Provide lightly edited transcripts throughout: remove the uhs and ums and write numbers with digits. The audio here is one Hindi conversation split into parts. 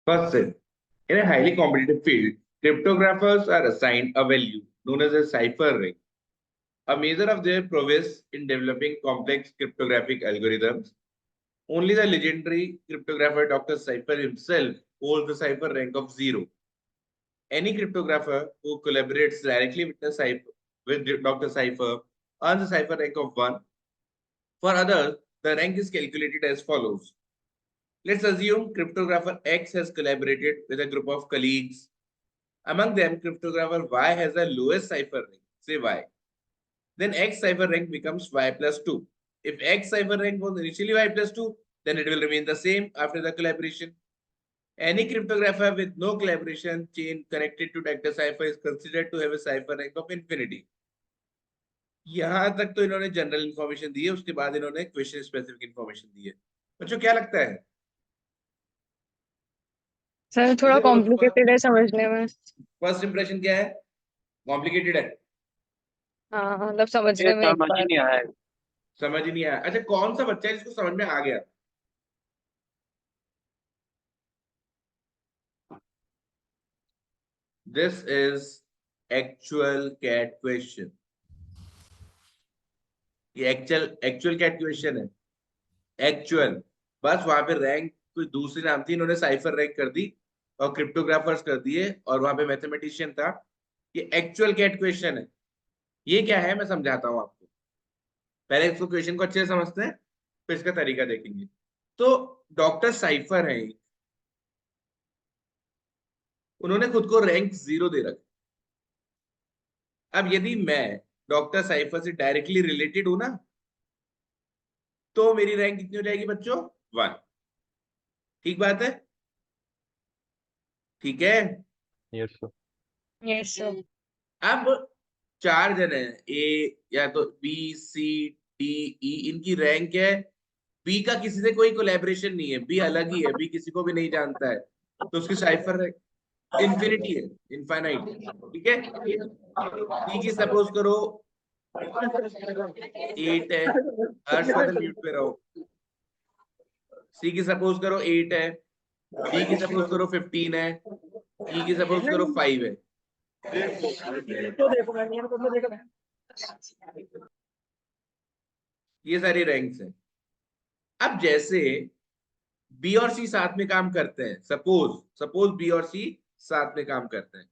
First is, in a highly competitive field, cryptographers are assigned a value known as a cipher ring, a measure of their prowess in developing complex cryptographic algorithms. Only the legendary cryptographer Dr. Cipher himself holds the cipher rank of 0. Any cryptographer who collaborates directly with Dr. Cipher earns a cipher rank of 1. For others, the rank is calculated as follows. Let's assume cryptographer X has collaborated with a group of colleagues. Among them, cryptographer Y has the lowest cipher rank, say Y. Then X cipher rank becomes Y plus 2. If X cipher rank was initially Y plus 2, then it will remain the same after the collaboration. Any cryptographer with no collaboration chain connected to Dr. Cipher is considered to have a cipher rank of infinity. यहां तक तो इन्होंने जनरल इंफॉर्मेशन दी है, उसके बाद इन्होंने क्वेश्चन स्पेसिफिक इंफॉर्मेशन दी है. बच्चों क्या लगता है? सर थोड़ा कॉम्प्लिकेटेड है समझने में. फर्स्ट इंप्रेशन क्या है? कॉम्प्लिकेटेड है. हाँ मतलब समझने में एक समझ ही बार नहीं आया. समझ ही नहीं आया. अच्छा, कौन सा बच्चा है जिसको समझ में आ गया? This is actual cat question. ये एक्चुअल कैट क्वेश्चन है. एक्चुअल, बस वहां पे रैंक कोई दूसरी नाम थी, इन्होंने साइफर रैंक कर दी और क्रिप्टोग्राफर्स कर दिए और वहां पे मैथमेटिशियन था. ये एक्चुअल कैट क्वेश्चन है. ये क्या है मैं समझाता हूँ आपको. पहले इसको क्वेश्चन को अच्छे से समझते हैं, फिर इसका तरीका देखेंगे. तो डॉक्टर साइफर है, उन्होंने खुद को रैंक 0 दे रखा. अब यदि मैं डॉक्टर साइफर से डायरेक्टली रिलेटेड हूं ना, तो मेरी रैंक कितनी हो जाएगी बच्चों? 1. ठीक बात है? ठीक है. Yes sir. Yes sir. अब 4 जन है, ए या तो बी सी डी ई, इनकी रैंक है. बी का किसी से कोई कोलैबोरेशन नहीं है, बी अलग ही है, बी किसी को भी नहीं जानता है, तो उसकी साइफर रैंक इन्फिनिटी है, इनफाइनाइट. ठीक है. सी की सपोज करो 8 है. हर्षवर्धन म्यूट पे रहो. सी की सपोज करो 8 है. डी की सपोज करो 15 है. ई की सपोज करो 5 है. ये सारी रैंक्स हैं. अब जैसे बी और सी साथ में काम करते हैं, सपोज बी और सी साथ में काम करते हैं,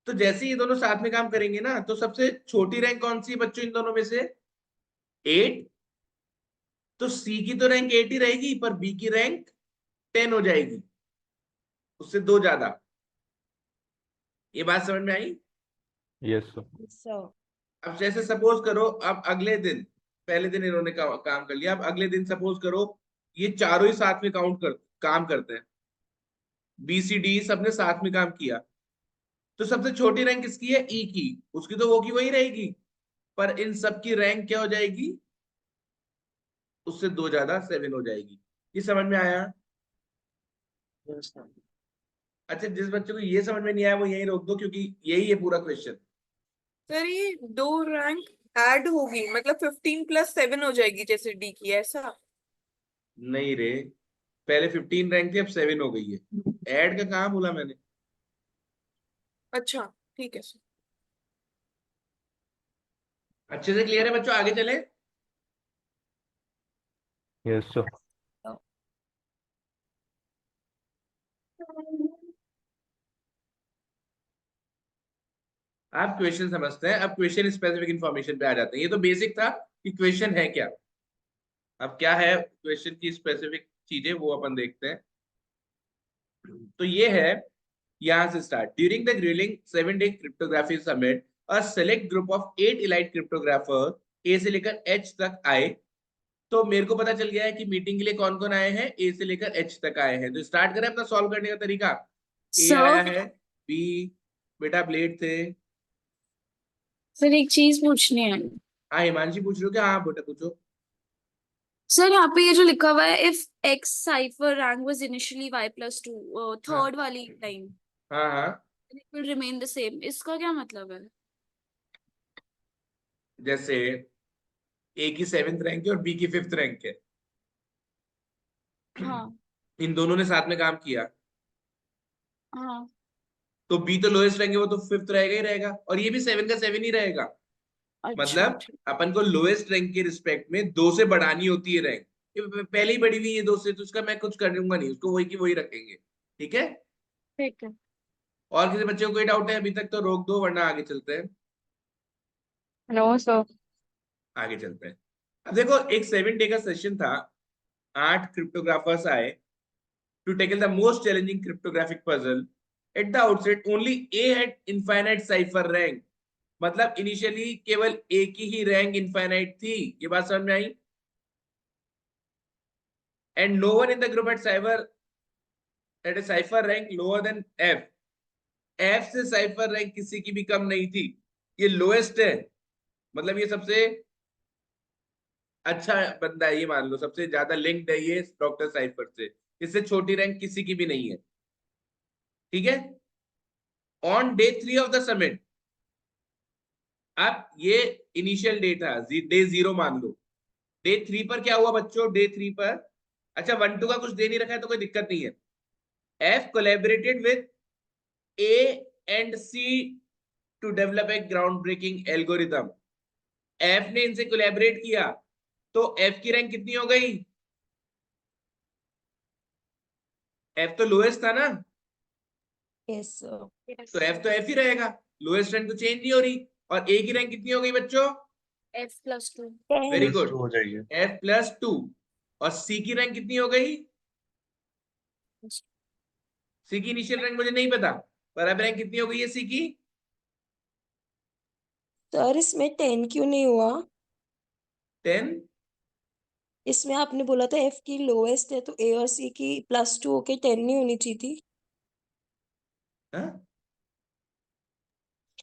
तो जैसे ये दोनों साथ में काम करेंगे ना, तो सबसे छोटी रैंक कौन सी है बच्चों इन दोनों में से? 8. तो सी की तो रैंक 8 ही रहेगी, पर बी की रैंक 10 हो जाएगी, उससे 2 ज्यादा. ये बात समझ में आई? Yes sir. अब जैसे सपोज करो, अब अगले दिन, पहले दिन इन्होंने काम कर लिया, अब अगले दिन सपोज करो ये चारों ही साथ में काम करते हैं. बी सी डी सबने साथ में काम किया, तो सबसे छोटी रैंक किसकी है? ई की. उसकी तो वो की वही रहेगी, पर इन सब की रैंक क्या हो जाएगी? उससे 2 ज्यादा, 7 हो जाएगी. ये समझ में आया? अच्छा, जिस बच्चे को ये समझ में नहीं आया वो यही रोक दो, क्योंकि यही है पूरा क्वेश्चन. सर ये 2 रैंक ऐड होगी, मतलब 15 + 7 हो जाएगी जैसे डी की, ऐसा? नहीं रे, पहले 15 रैंक थी, अब 7 हो गई है. ऐड का कहाँ बोला मैंने? अच्छा ठीक है सर. अच्छे से क्लियर है बच्चों? आगे चले. Yes sir. आप क्वेश्चन समझते हैं, अब क्वेश्चन स्पेसिफिक इंफॉर्मेशन पे आ जाते हैं. ये तो बेसिक था कि क्वेश्चन है क्या. अब क्या है क्वेश्चन की स्पेसिफिक चीजें, वो अपन देखते हैं. तो ये है, यहां से start. During the grilling 7-day cryptography summit, a select group of 8 elite cryptographer A से लेकर एच तक आए. तो मेरे को पता चल गया है कि मीटिंग के लिए कौन कौन आए हैं, ए से लेकर एच तक आए हैं. तो स्टार्ट करें अपना सॉल्व करने का तरीका. ए आया है, बी, बेटा ब्लेड थे. सर एक चीज पूछनी है. हाँ हिमांशी पूछ रहे हो क्या? हाँ बेटा पूछो. सर यहाँ पे ये जो लिखा हुआ है, if x cipher rank was initially y+2, third वाली लाइन, हाँ हाँ, it will remain the same, इसका क्या मतलब है? जैसे ए की 7th रैंक है और बी की 5th रैंक है. हाँ इन दोनों ने साथ में काम किया, हाँ तो बी तो लोएस्ट रहेंगे, वो तो फिफ्थ रहेगा ही रहेगा, और ये भी 7 का 7 ही रहेगा। अच्छा मतलब अपन को लोएस्ट रैंक के रिस्पेक्ट में 2 से बढ़ानी होती है रैंक। ये पहले ही बढ़ी हुई है 2 से, तो उसका मैं कुछ करूंगा नहीं, उसको वही की वही रखेंगे। ठीक है। ठीक है। और किसी बच्चे को कोई डाउट है अभी तक तो रोक दो, वरना आगे चलते हैं। No sir. आगे चलते हैं। अब देखो, एक 7 डे का सेशन था। 8 क्रिप्टोग्राफर्स आए to tackle the most challenging cryptographic puzzle. At the outset, only A had infinite cipher rank. मतलब इनिशियली केवल A की ही रैंक इनफाइनाइट थी। ये बात समझ में आई? And no one in the group had a cipher rank lower than F. F से cipher rank किसी की भी कम नहीं थी। ये लोएस्ट है, मतलब ये सबसे अच्छा बंदा है, ये मान लो सबसे ज्यादा लिंक्ड है ये डॉक्टर साइफर से। इससे छोटी रैंक किसी की भी नहीं है। ठीक है। On day 3 of the summit, अब ये इनिशियल डे था, डे 0 मान लो। डे 3 पर क्या हुआ बच्चों? डे 3 पर, अच्छा 1 2 का कुछ दे नहीं रखा है तो कोई दिक्कत नहीं है। F collaborated with A and C to develop a ground breaking algorithm. F ने इनसे कोलैबोरेट किया, तो एफ की रैंक कितनी हो गई? एफ तो लोएस्ट था ना, यस सर। तो एफ तो एफ ही रहेगा। लोएस्ट रैंक तो चेंज नहीं हो रही। और ए की रैंक कितनी हो गई बच्चों? F+2 वेरी 10 गुड, हो जाएगी। F+2। और सी की रैंक कितनी हो गई? सी की इनिशियल रैंक मुझे नहीं पता, पर अब रैंक कितनी हो गई है सी की? सर इसमें 10 क्यों नहीं हुआ? 10। इसमें आपने बोला था एफ की लोएस्ट है तो ए और सी की +2 होके 10 नहीं होनी चाहिए थी।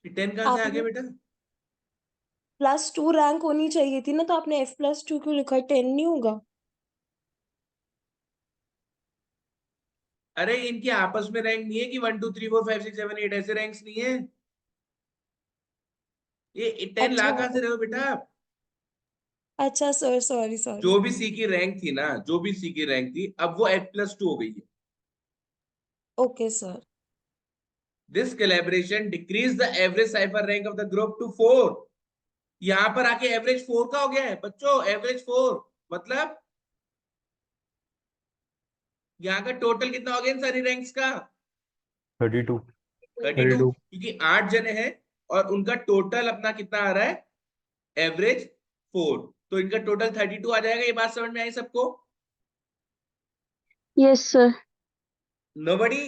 10 कहां से आ गया आपने बेटा? +2 रैंक होनी चाहिए थी ना, तो आपने F+2 क्यों लिखा? 10 नहीं होगा? अरे इनके आपस में रैंक नहीं है कि 1 2 3 4 5 6 7 8 ऐसे रैंक्स नहीं है। ये 10 ला अच्छा कहां से रहे हो बेटा आप? अच्छा सर, सॉरी सॉरी। जो भी सी की रैंक थी ना, जो भी सी की रैंक थी, अब वो F+2 हो गई है। Okay sir. This collaboration decrease the average cipher rank of the group to 4। यहां पर आके एवरेज 4 का हो गया है बच्चों, एवरेज 4। मतलब यहाँ का टोटल कितना हो गया इन सारी रैंक्स का? 32। 32, क्योंकि 8 जने हैं और उनका टोटल अपना कितना आ रहा है? एवरेज 4। तो इनका टोटल 32 आ जाएगा। ये बात समझ में आई सबको? Yes sir. Notably,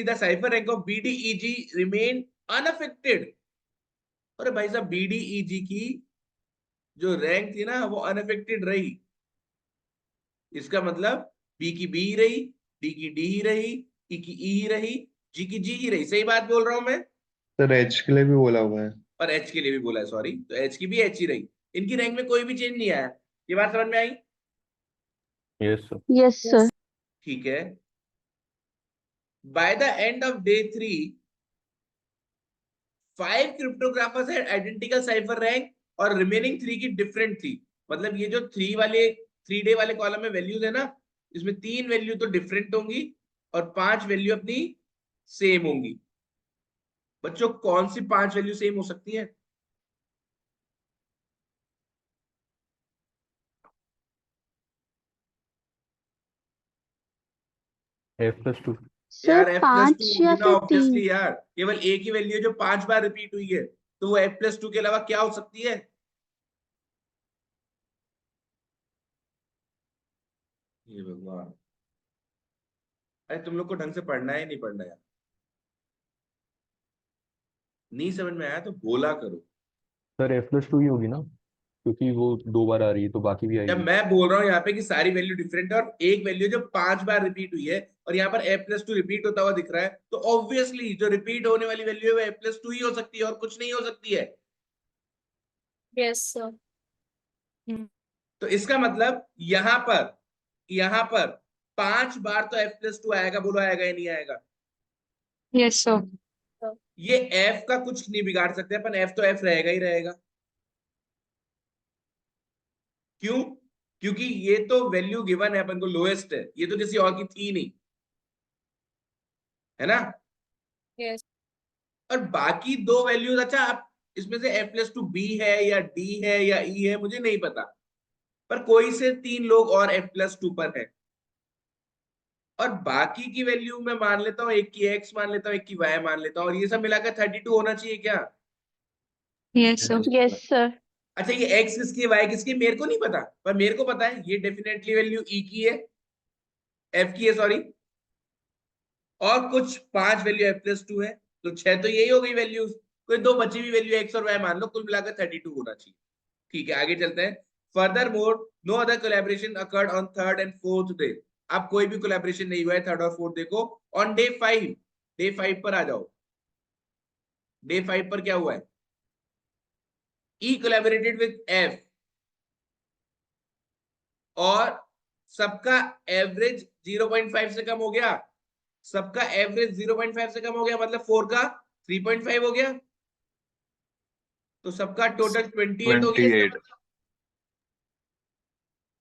the cipher rank of BDEG remained unaffected. अरे भाई साहब, BDEG की जो रैंक थी ना, वो अनअफेक्टेड रही। इसका मतलब बी की बी ही रही, डी की डी ही रही, ई की ई ही रही, जी की जी ही रही। सही बात बोल रहा हूं मैं? सर एच के लिए भी बोला हुआ है। और एच के लिए भी बोला है, सॉरी, तो एच की भी एच ही रही। इनकी रैंक में कोई भी चेंज नहीं आया। ये बात समझ में आई? Yes sir. Yes sir. ठीक है। By the end of day 3, 5 cryptographers had identical cipher rank और रिमेनिंग 3 की डिफरेंट थी। मतलब ये जो 3 डे वाले कॉलम में वैल्यूज है ना, इसमें 3 वैल्यू तो डिफरेंट होंगी और 5 वैल्यू अपनी सेम होंगी। बच्चों कौन सी 5 वैल्यू सेम हो सकती है? F+2। यार सर F+2 5 होगी या ना फिर 3? ऑब्वियसली यार। केवल एक ही वैल्यू है जो 5 बार रिपीट हुई है, तो वो F+2 के अलावा क्या हो सकती है? ये भगवान, अरे तुम लोग को ढंग से पढ़ना है नहीं पढ़ना यार? नहीं समझ में आया तो बोला करो। सर F+2 ही होगी ना, क्योंकि वो 2 बार आ रही है तो बाकी भी जब आएगी। मैं बोल रहा हूँ यहाँ पे कि सारी वैल्यू डिफरेंट है और एक वैल्यू जो 5 बार रिपीट हुई है, और यहाँ पर F+2 रिपीट होता हुआ दिख रहा है, तो ऑब्वियसली जो रिपीट होने वाली वैल्यू है वो F+2 ही हो सकती है और कुछ नहीं हो सकती है। Yes sir. तो इसका मतलब यहाँ पर 5 बार तो F+2 आएगा। बोलो आएगा या नहीं आएगा? Yes sir. ये F का कुछ नहीं बिगाड़ सकते अपन, F तो F रहेगा ही रहेगा। क्यों? क्योंकि ये तो वैल्यू गिवन है अपन को, लोएस्ट है, ये तो किसी और की थी नहीं। है ना। Yes. और बाकी दो वैल्यूज, अच्छा आप इसमें से f+2 b है या d है या e है मुझे नहीं पता, पर कोई से 3 लोग और f+2 पर है। और बाकी की वैल्यू मैं मान लेता हूँ, एक की x मान लेता हूँ, एक की y मान लेता हूँ, और ये सब मिलाकर 32 होना चाहिए क्या? Yes, sir. Yes sir. अच्छा ये x किसकी y किसकी मेरे को नहीं पता, पर मेरे को पता है ये डेफिनेटली वैल्यू e की है, f की है सॉरी, और कुछ 5 वैल्यू f+2 है, तो 6 तो यही हो गई वैल्यूज। कोई दो बची हुई वैल्यू x और y मान लो, कुल मिलाकर 32 होना चाहिए। ठीक है आगे चलते हैं। Further more no other collaboration occurred on third and fourth day. अब कोई भी कोलैबोरेशन नहीं हुआ है थर्ड और फोर्थ डे को। ऑन डे 5, डे 5 पर आ जाओ। डे 5 पर क्या हुआ है? E collaborated with F और सबका एवरेज 0.5 से कम हो गया, सबका एवरेज 0.5 से कम हो गया, मतलब 4 का 3.5 हो गया, तो सबका टोटल 28 हो गया इसका 28 मतलब।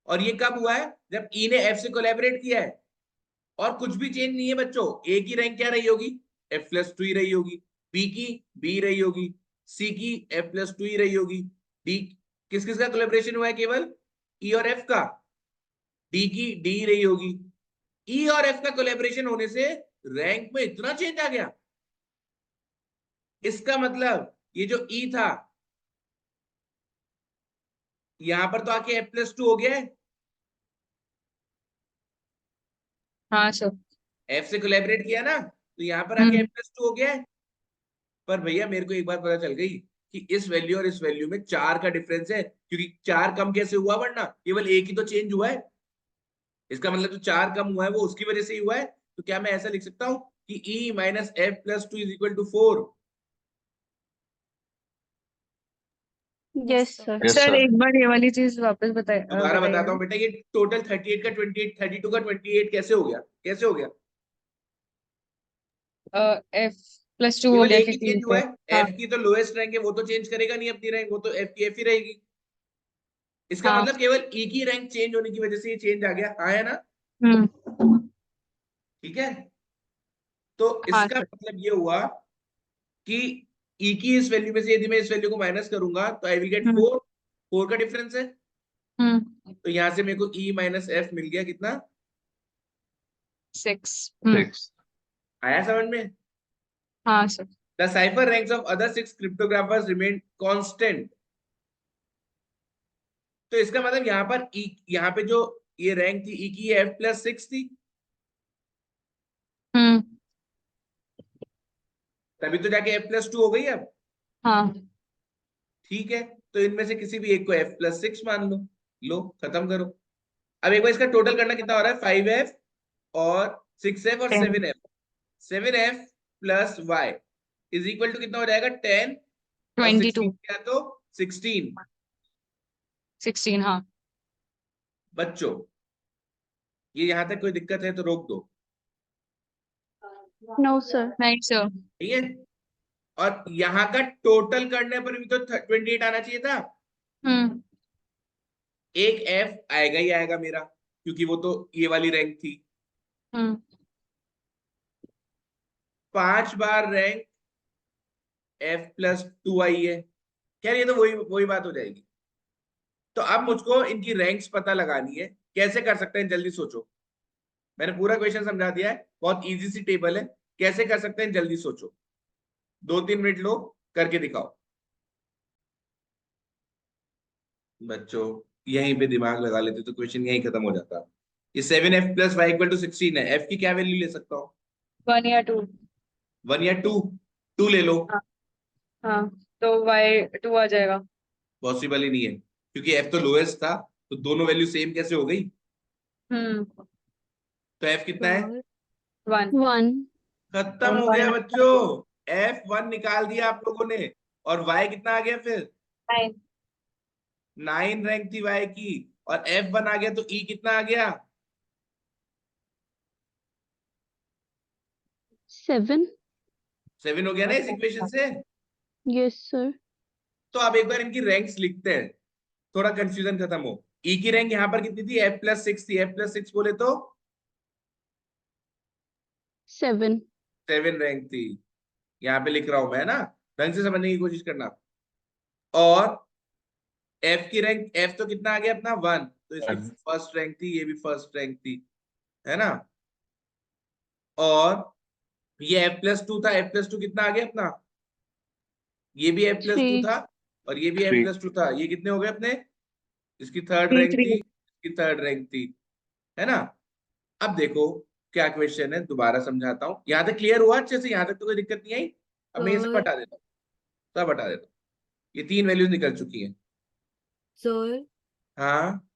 और ये कब हुआ है? जब E ने F से कोलैबोरेट किया है, और कुछ भी चेंज नहीं है बच्चों। A की रैंक क्या रही होगी? f+2 ही रही होगी। B की B रही होगी। C की f+2 ही रही होगी। D किस किस का कोलैबोरेशन हुआ है? केवल E और F का। D की D रही होगी। E और F का कोलैबोरेशन होने से रैंक में इतना चेंज आ गया। इसका मतलब ये जो E था यहां पर तो आके f+2 हो गया है। हाँ, sir. F से कोलैबोरेट किया ना, तो यहां पर आके हम्म. f+2 हो गया है। पर भैया मेरे को एक बात पता चल गई कि इस वैल्यू और इस वैल्यू में 4 का डिफरेंस है, क्योंकि 4 कम कैसे हुआ? वरना केवल एक ही तो चेंज हुआ है। इसका मतलब जो 4 कम हुआ है वो उसकी वजह से ही हुआ है। तो क्या मैं ऐसा लिख सकता हूं कि E minus f+2 is equal to 4? Yes sir. Yes Sir, sir एक बार ये वाली चीज वापस दोबारा बताता बताइएगा. हूँ बेटा, ये टोटल 38 का 28, 32 का 28 कैसे हो गया? कैसे हो गया? f+2 हो केवल गया एक ही 15 चेंज हुआ पे. है। हाँ. F की तो लोएस्ट रैंक है, वो तो चेंज करेगा नहीं अपनी रैंक, वो तो F की F ही रहेगी। इसका हाँ. मतलब केवल E की रैंक चेंज होने की वजह से ये चेंज आ गया। हाँ है ना? हम्म. ठीक है, तो हाँ, इसका sir. मतलब ये हुआ कि E की इस वैल्यू में से यदि मैं इस वैल्यू को माइनस करूंगा तो आई विल गेट हम्म. 4। 4 का डिफरेंस है, हम्म. तो यहां से मेरे को E माइनस F मिल गया कितना? 6. 6 आया समझ में? हाँ, sir. The cipher ranks of other 6 cryptographers remained constant. तो इसका मतलब यहाँ पर E, यहाँ पे जो ये रैंक थी E की, ये f+6 थी, हम्म. तभी तो जाके f+2 हो गई अब। हाँ. ठीक है, तो इनमें से किसी भी एक को f+6 मान लो, लो खत्म करो। अब एक बार इसका टोटल करना कितना हो रहा है? 5f और 6f और 10. 7f। 7f plus y is equal to कितना हो जाएगा? 10 और 16 22. क्या? तो 16। 16. हाँ. बच्चों ये यहां तक कोई दिक्कत है तो रोक दो। No sir. नहीं, sir. ठीक है, और यहाँ का टोटल करने पर भी तो 28 आना चाहिए था। हम्म. एक f आएगा ही आएगा मेरा, क्योंकि वो तो ये वाली रैंक थी। हम्म. 5 बार रैंक f+2 आई है। खैर ये तो वही वही बात हो जाएगी। तो अब मुझको इनकी रैंक्स पता लगानी है। कैसे कर सकते हैं जल्दी सोचो। मैंने पूरा क्वेश्चन समझा दिया है, बहुत इजी सी टेबल है। कैसे कर सकते हैं जल्दी सोचो, 2-3 मिनट लो, करके दिखाओ। बच्चों यहीं पे दिमाग लगा लेते तो क्वेश्चन यहीं खत्म हो जाता। ये 7f plus Y equal to 16 है, f की क्या वैल्यू ले सकता हूँ? 1 या 2. 1 या 2? 2 ले लो। हाँ. हाँ. तो y2 आ जाएगा. पॉसिबल ही नहीं है, क्योंकि f तो लोएस्ट था, तो दोनों वैल्यू सेम कैसे हो गई? हम्म. तो f कितना है? 1. 1। खत्म और हो गया y बच्चों। f1 निकाल दिया आप लोगों ने, और y कितना आ गया फिर? 9. 9 रैंक थी y की, और f1 आ गया, तो e कितना आ गया? 7। 7 हो गया ना इस इक्वेशन से। Yes sir. तो अब एक बार इनकी रैंक्स लिखते हैं, थोड़ा कंफ्यूजन खत्म हो। ई की रैंक यहाँ पर कितनी थी? f+6 थी। f+6 बोले तो 7। 7 रैंक थी। यहाँ पे लिख रहा हूं मैं ना, ढंग से समझने की कोशिश करना। और एफ की रैंक, एफ तो कितना आ गया अपना 1, तो इसकी One. फर्स्ट रैंक थी, ये भी फर्स्ट रैंक थी, है ना। और ये F+2 था, F+2 कितना आ गया अपना, ये भी F+2 3 था और ये भी Three. F+2 था, ये कितने हो गए अपने, इसकी थर्ड 3 रैंक 3 थी, इसकी थर्ड रैंक थी, है ना। अब देखो क्या क्वेश्चन है, दोबारा समझाता हूँ। यहाँ तक क्लियर हुआ अच्छे से, यहाँ तक तो कोई दिक्कत नहीं आई। अब मैं ये सब सर हटा देता हूँ, सब हटा देता हूँ। ये 3 वैल्यूज निकल चुकी हैं। सर हाँ,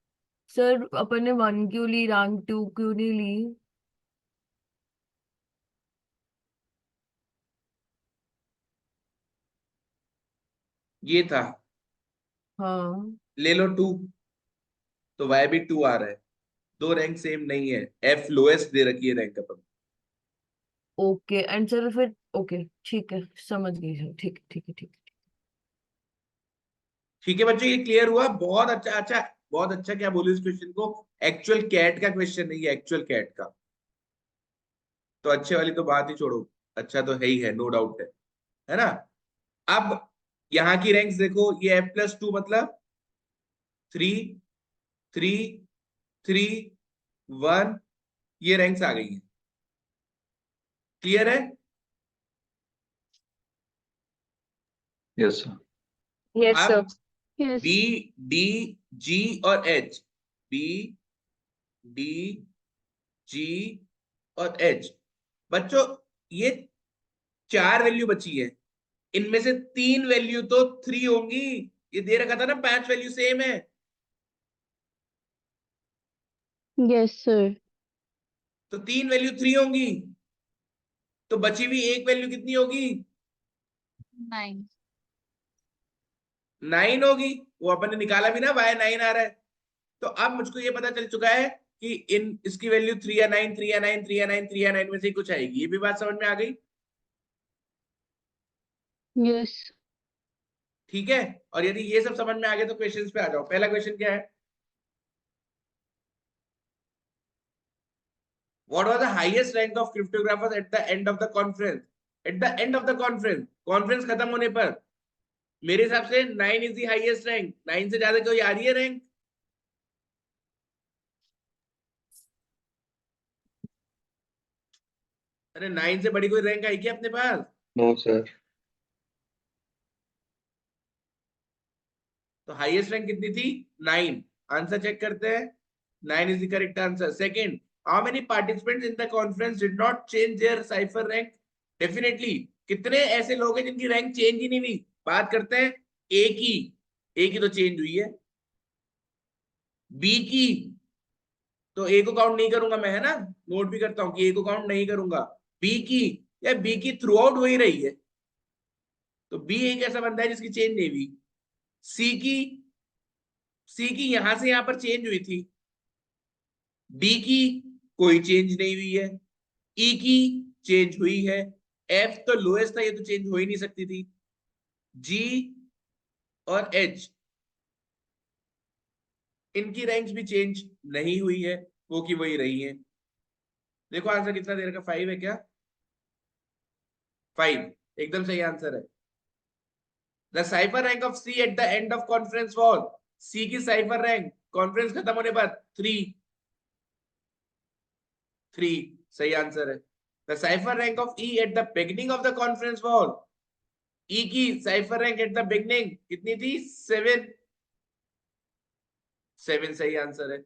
सर अपन ने 1 क्यों ली, रैंक 2 क्यों नहीं ली? ये था, हाँ ले लो 2, तो y भी 2 आ रहा है। दो रैंक सेम नहीं है, F लोएस्ट दे रखी है rank upon. Okay and sir फिर ओके ठीक है, समझ गई सर, ठीक है ठीक है ठीक है। ठीक है बच्चों, ये क्लियर हुआ, बहुत अच्छा। अच्छा, बहुत अच्छा, क्या बोलूं इस क्वेश्चन को, एक्चुअल कैट का क्वेश्चन नहीं है, एक्चुअल कैट का। तो अच्छे वाली तो बात ही छोड़ो, अच्छा तो है ही है, नो डाउट है ना। अब यहाँ की रैंक्स देखो, ये F+2 मतलब 3 3 3 1, ये रैंक्स आ गई हैं। क्लियर है। Yes, sir. yes sir अब yes डी डी जी और एच, बी डी जी और एच, बच्चों ये 4 वैल्यू बची है, इनमें से 3 वैल्यू तो 3 होंगी। ये दे रखा था ना 5 वैल्यू सेम है, yes sir तो 3 वैल्यू 3 होंगी, तो बची हुई एक वैल्यू कितनी होगी, 9 9 होगी। वो अपन ने निकाला भी ना, y 9 आ रहा है। तो अब मुझको ये पता चल चुका है कि इन इसकी वैल्यू 3 या 9 3 या 9 3 या 9 3 या 9 में से ही कुछ आएगी। ये भी बात समझ में आ गई, yes ठीक है। और यदि ये सब समझ में आ गया तो क्वेश्चंस पे आ जाओ। पहला क्वेश्चन क्या है, what was the highest rank of cryptographers at the end of the conference? At the end of the conference, conference खत्म होने पर मेरे हिसाब से 9 इज द हाईएस्ट रैंक। 9 से ज्यादा कोई आ रही है रैंक? अरे 9 से बड़ी कोई रैंक आई क्या अपने पास? No, sir. तो हाईएस्ट रैंक कितनी थी, 9। आंसर चेक करते हैं, 9 is the correct answer. Second, how many participants in the conference did not change their cipher rank? Definitely, कितने ऐसे लोग हैं जिनकी रैंक चेंज ही नहीं हुई? बात करते हैं ए की तो चेंज हुई है, बी की तो ए को काउंट नहीं करूंगा मैं, है ना, नोट भी करता हूं कि ए को काउंट नहीं करूंगा। बी की, या बी की थ्रू आउट वही रही है, तो बी एक ऐसा बंदा है जिसकी चेंज नहीं हुई। सी की, सी की यहां से यहां पर चेंज हुई थी। डी की कोई चेंज नहीं हुई है। ई की चेंज हुई है। एफ तो लोएस्ट था, ये तो चेंज हो ही नहीं सकती थी। जी और एच, इनकी रैंक्स भी चेंज नहीं हुई है, वो की वही रही है। देखो आंसर कितना दे रखा, 5 है क्या? 5 एकदम सही आंसर है। The cipher rank of C at the end of conference was, C की साइफर रैंक कॉन्फ्रेंस खत्म होने पर 3 सही आंसर है। The cipher rank of E at the beginning of the conference was, E की cipher rank at the beginning कितनी थी, 7 सही आंसर है।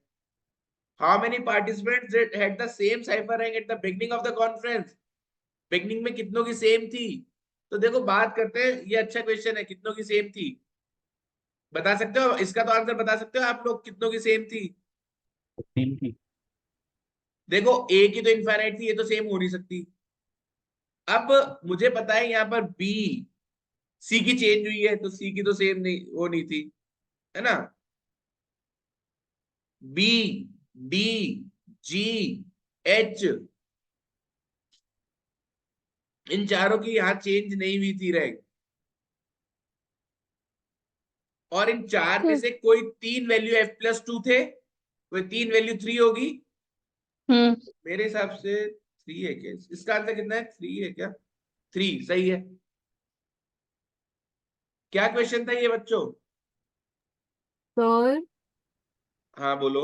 How many participants had the same cipher rank at the beginning of the conference? Beginning में कितनों की सेम थी? तो देखो बात करते हैं, ये अच्छा क्वेश्चन है, कितनों की सेम थी बता सकते हो? इसका तो आंसर बता सकते हो आप लोग, कितनों की सेम थी? 3 की। देखो ए की तो इनफाइनाइट थी, ये तो सेम हो नहीं सकती। अब मुझे पता है यहाँ पर बी, सी की चेंज हुई है, तो सी की तो सेम नहीं, वो नहीं थी, है ना। बी, डी, जी, एच, इन चारों की यहाँ चेंज नहीं हुई थी रैंक। और इन 4 में से कोई 3 वैल्यू F+2 थे, कोई 3 वैल्यू 3 होगी। हम्म मेरे हिसाब से 3 है क्या? इसका आंसर कितना है? 3 है क्या? 3 सही है। क्या क्वेश्चन था ये बच्चों? सर हाँ बोलो।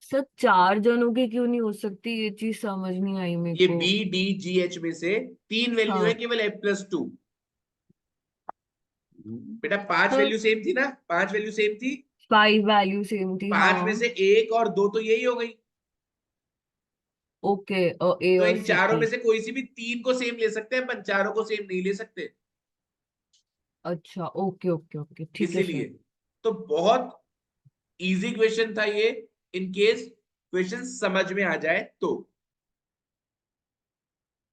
सर 4 जनों की क्यों नहीं हो सकती, ये चीज समझ नहीं आई मेरे ये को। बी डी जी एच में से 3 वैल्यू है हाँ केवल f+2। बेटा 5 सर वैल्यू सेम थी ना? 5 वैल्यू सेम थी। 5 वैल्यू सेम थी 5 में हाँ। से 1 और 2 तो यही हो गई। ओके ए तो और इन सी चारों की। में से कोई सी भी 3 को सेम ले सकते हैं, अपन चारों को सेम नहीं ले सकते, अच्छा ओके ओके ओके ठीक है इसीलिए। सर। तो बहुत इजी क्वेश्चन था ये, इन केस क्वेश्चन समझ में आ जाए तो।